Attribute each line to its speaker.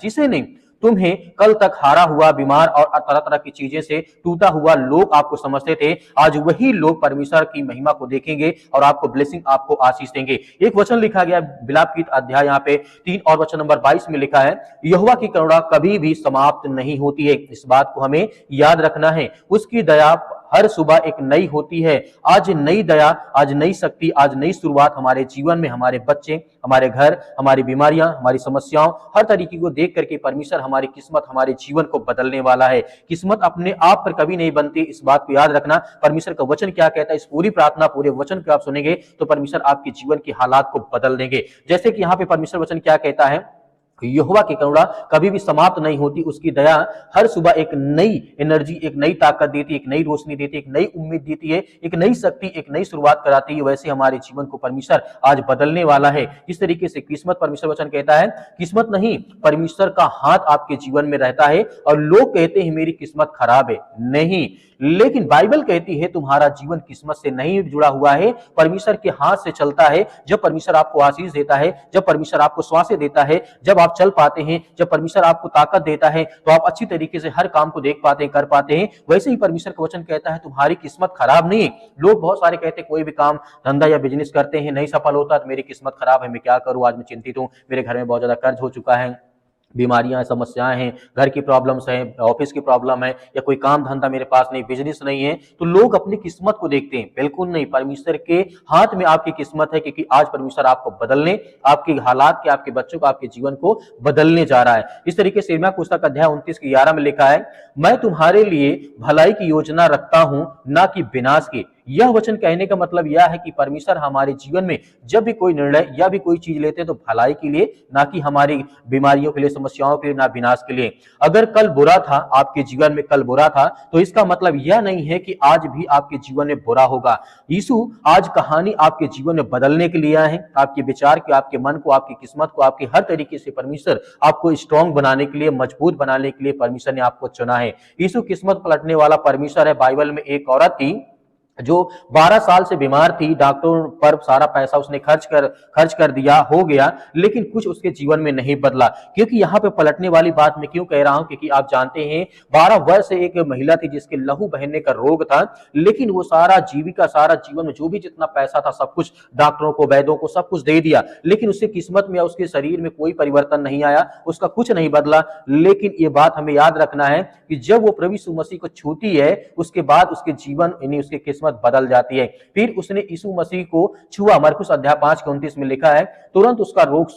Speaker 1: जिसे नहीं तुम्हें कल तक हारा हुआ, बीमार और तरह तरह की चीजें से टूटा हुआ लोग आपको समझते थे, आज वही लोग परमेश्वर की महिमा को देखेंगे और आपको ब्लेसिंग, आपको आशीष देंगे। एक वचन लिखा गया बिलाप की अध्याय यहाँ पे 3 और वचन नंबर 22 में लिखा है, यहोवा की करुणा कभी भी समाप्त नहीं होती है। इस बात को हमें याद रखना है। उसकी दया हर सुबह एक नई होती है। आज नई दया, आज नई शक्ति, आज नई शुरुआत हमारे जीवन में, हमारे बच्चे, हमारे घर, हमारी बीमारियां, हमारी समस्याओं, हर तरीके को देख करके परमेश्वर हमारी किस्मत, हमारे जीवन को बदलने वाला है। किस्मत अपने आप पर कभी नहीं बनती, इस बात को याद रखना। परमेश्वर का वचन क्या कहता है, इस पूरी प्रार्थना, पूरे वचन को आप सुनेंगे तो परमेश्वर आपके जीवन की हालात को बदल देंगे। जैसे कि यहाँ पे परमेश्वर वचन क्या कहता है, यहोवा की करुणा कभी भी समाप्त नहीं होती, उसकी दया हर सुबह एक नई एनर्जी, एक नई ताकत देती है, एक नई रोशनी देती है, एक नई उम्मीद देती है, एक नई शक्ति, एक नई शुरुआत कराती है। वैसे हमारे जीवन को परमेश्वर आज बदलने वाला है। इस तरीके से किस्मत, परमेश्वर वचन कहता है किस्मत नहीं, परमेश्वर का हाथ आपके जीवन में रहता है। और लोग कहते हैं मेरी किस्मत खराब है, नहीं, लेकिन बाइबल कहती है तुम्हारा जीवन किस्मत से नहीं जुड़ा हुआ है, परमेश्वर के हाथ से चलता है। जब परमेश्वर आपको आशीष देता है, जब परमेश्वर आपको श्वासें देता है, जब आप चल पाते हैं, जब परमेश्वर आपको ताकत देता है, तो आप अच्छी तरीके से हर काम को देख पाते हैं, कर पाते हैं। वैसे ही परमेश्वर का वचन कहता है तुम्हारी किस्मत खराब नहीं। लोग बहुत सारे कहते हैं कोई भी काम धंधा या बिजनेस करते हैं, नहीं सफल होता तो मेरी किस्मत खराब है, मैं क्या करूं, आज मैं चिंतित हूं, मेरे घर में बहुत ज्यादा कर्ज हो चुका है, बीमारियां, समस्याएं हैं, घर की प्रॉब्लम्स हैं, ऑफिस की प्रॉब्लम है, या कोई काम धंधा मेरे पास नहीं, बिजनेस नहीं है। तो लोग अपनी किस्मत को देखते हैं, बिल्कुल नहीं, परमेश्वर के हाथ में आपकी किस्मत है, क्योंकि आज परमेश्वर आपको बदलने, आपके हालात के, आपके बच्चों को, आपके जीवन को बदलने जा रहा है। इस तरीके से यिर्मयाह पुस्तक अध्याय 29 के 11 में लिखा है, मैं तुम्हारे लिए भलाई की योजना रखता हूं, ना कि विनाश की। यह वचन कहने का मतलब यह है कि परमेश्वर हमारे जीवन में जब भी कोई निर्णय या भी कोई चीज लेते हैं तो भलाई के लिए, ना कि हमारी बीमारियों के लिए, समस्याओं के लिए, ना विनाश के लिए। अगर कल बुरा था, आपके जीवन में कल बुरा था, तो इसका मतलब यह नहीं है कि आज भी आपके जीवन में बुरा होगा। यीशु आज कहानी आपके जीवन में बदलने के लिए आए हैं, आपके विचार को, आपके मन को, आपकी किस्मत को, आपके हर तरीके से परमेश्वर आपको स्ट्रांग बनाने के लिए, मजबूत बनाने के लिए परमेश्वर ने आपको चुना है। यीशु किस्मत पलटने वाला परमेश्वर है। बाइबल में एक औरत थी जो 12 साल से बीमार थी, डॉक्टरों पर सारा पैसा उसने खर्च कर दिया, हो गया, लेकिन कुछ उसके जीवन में नहीं बदला। क्योंकि यहाँ पे पलटने वाली बात मैं क्यों कह रहा हूं, क्योंकि आप जानते हैं 12 वर्ष से एक महिला थी जिसके लहू बहने का रोग था, लेकिन वो सारा जीविका, सारा जीवन में जो भी जितना पैसा था सब कुछ डॉक्टरों को, वैद्यों को सब कुछ दे दिया, लेकिन उसकी किस्मत में या उसके शरीर में कोई परिवर्तन नहीं आया, उसका कुछ नहीं बदला। लेकिन ये बात हमें याद रखना है कि जब वो प्रभु यीशु मसीह को छूती है, उसके बाद उसके जीवन, यानी उसकी किस्मत बदल जाती है। फिर उसने यीशु मसीह को छुआ, मरकुस अध्याय 5 के 29 में लिखा है, तुरंत उसका रोग